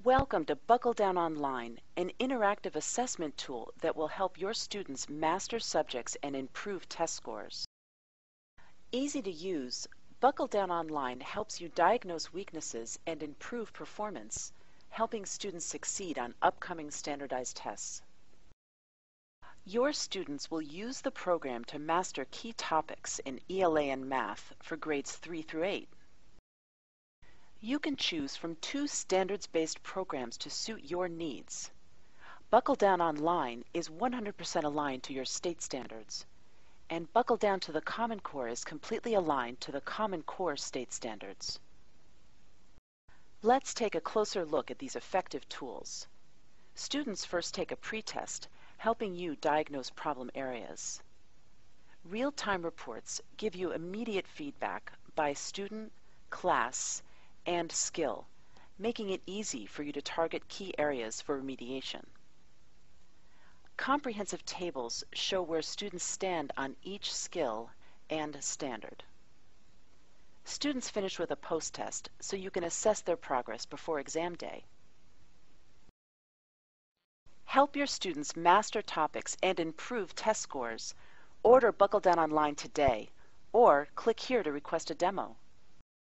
Welcome to Buckle Down Online, an interactive assessment tool that will help your students master subjects and improve test scores. Easy to use, Buckle Down Online helps you diagnose weaknesses and improve performance, helping students succeed on upcoming standardized tests. Your students will use the program to master key topics in ELA and math for grades 3 through 8. You can choose from 2 standards-based programs to suit your needs. Buckle Down Online is 100% aligned to your state standards, and Buckle Down to the Common Core is completely aligned to the Common Core state standards. Let's take a closer look at these effective tools. Students first take a pretest, helping you diagnose problem areas. Real-time reports give you immediate feedback by student, class, and skill, making it easy for you to target key areas for remediation. Comprehensive tables show where students stand on each skill and standard. Students finish with a post-test so you can assess their progress before exam day. Help your students master topics and improve test scores. Order Buckle Down Online today, or click here to request a demo.